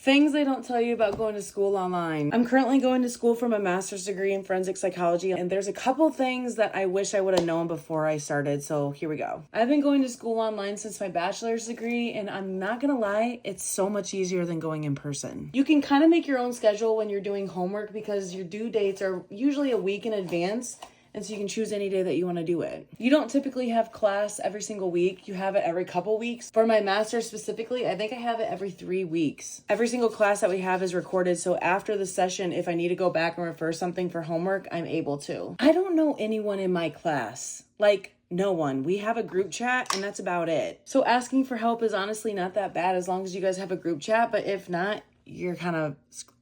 Things they don't tell you about going to school online. I'm currently going to school for my master's degree in forensic psychology, and there's a couple things that I wish I would have known before I started, so here we go. I've been going to school online since my bachelor's degree, and I'm not gonna lie, it's so much easier than going in person. You can kind of make your own schedule when you're doing homework because your due dates are usually a week in advance. And so you can choose any day that you want to do it. You don't typically have class every single week. You have it every couple weeks. For my master's specifically, I think I have it every 3 weeks. Every single class that we have is recorded. So after the session, if I need to go back and refer something for homework, I'm able to. I don't know anyone in my class. Like, no one. We have a group chat and that's about it. So asking for help is honestly not that bad as long as you guys have a group chat. But if not, you're kind of screwed.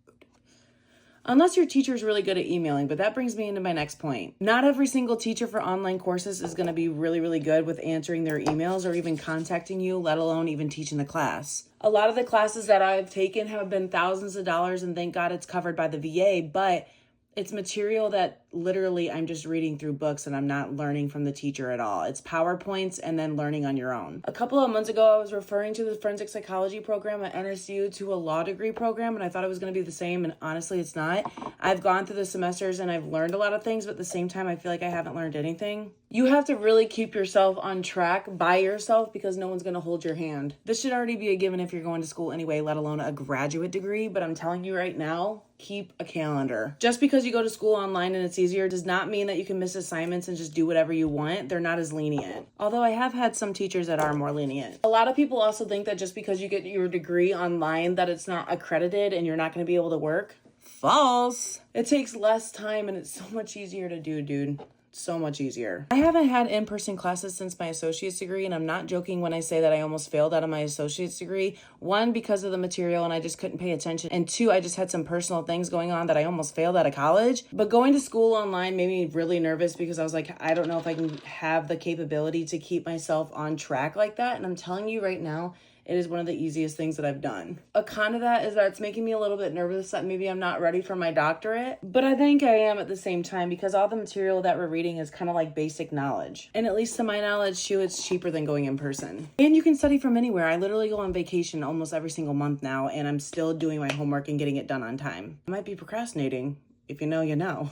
Unless your teacher is really good at emailing, but that brings me into my next point. Not every single teacher for online courses is going to be really, really good with answering their emails or even contacting you, let alone even teaching the class. A lot of the classes that I've taken have been thousands of dollars, and thank God it's covered by the VA, but it's material that literally I'm just reading through books and I'm not learning from the teacher at all. It's PowerPoints and then learning on your own. A couple of months ago, I was referring to the forensic psychology program at NSU to a law degree program, and I thought it was going to be the same, and honestly, it's not. I've gone through the semesters and I've learned a lot of things, but at the same time, I feel like I haven't learned anything. You have to really keep yourself on track by yourself because no one's going to hold your hand. This should already be a given if you're going to school anyway, let alone a graduate degree, but I'm telling you right now, keep a calendar. Just because you go to school online and it's easier does not mean that you can miss assignments and just do whatever you want. They're not as lenient. Although I have had some teachers that are more lenient. A lot of people also think that just because you get your degree online that it's not accredited and you're not going to be able to work. False. It takes less time and it's so much easier to do, dude. So much easier. I haven't had in-person classes since my associate's degree, and I'm not joking when I say that I almost failed out of my associate's degree. One, because of the material and I just couldn't pay attention, and two, I just had some personal things going on that I almost failed out of college. But going to school online made me really nervous because I was like, I don't know if I can have the capability to keep myself on track like that, and I'm telling you right now, it is one of the easiest things that I've done. A con of that is that it's making me a little bit nervous that maybe I'm not ready for my doctorate, but I think I am at the same time because all the material that we're reading is kind of like basic knowledge. And at least to my knowledge too, it's cheaper than going in person. And you can study from anywhere. I literally go on vacation almost every single month now, and I'm still doing my homework and getting it done on time. I might be procrastinating. If you know, you know.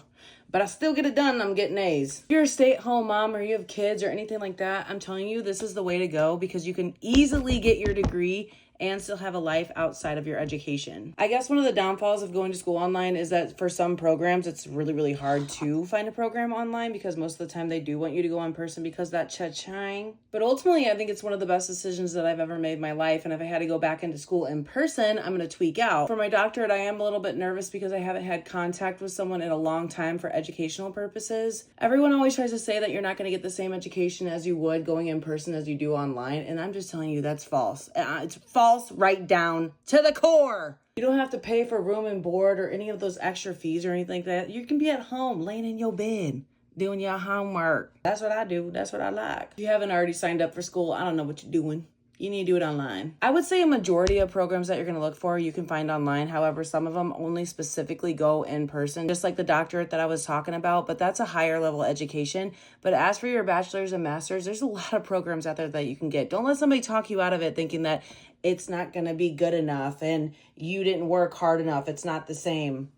But I still get it done and I'm getting A's. If you're a stay-at-home mom or you have kids or anything like that, I'm telling you, this is the way to go because you can easily get your degree and still have a life outside of your education. I guess one of the downfalls of going to school online is that for some programs, it's really, really hard to find a program online because most of the time they do want you to go in person because that cha-ching. But ultimately, I think it's one of the best decisions that I've ever made in my life. And if I had to go back into school in person, I'm going to tweak out. For my doctorate, I am a little bit nervous because I haven't had contact with someone in a long time for educational purposes. Everyone always tries to say that you're not going to get the same education as you would going in person as you do online. And I'm just telling you, that's false. It's false right down to the core. You don't have to pay for room and board or any of those extra fees or anything like that. You can be at home, laying in your bed, doing your homework. That's what I do. That's what I like. If you haven't already signed up for school, I don't know what you're doing. You need to do it online. I would say a majority of programs that you're going to look for, you can find online. However, some of them only specifically go in person, just like the doctorate that I was talking about, but that's a higher level education. But as for your bachelor's and master's, there's a lot of programs out there that you can get. Don't let somebody talk you out of it thinking that it's not going to be good enough and you didn't work hard enough. It's not the same.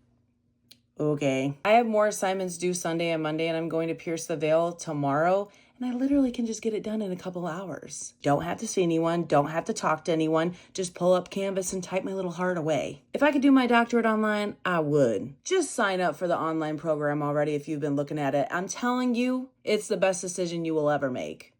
Okay. I have more assignments due Sunday and Monday, and I'm going to pierce the veil tomorrow. And I literally can just get it done in a couple hours. Don't have to see anyone. Don't have to talk to anyone. Just pull up Canvas and type my little heart away. If I could do my doctorate online, I would. Just sign up for the online program already if you've been looking at it. I'm telling you, it's the best decision you will ever make.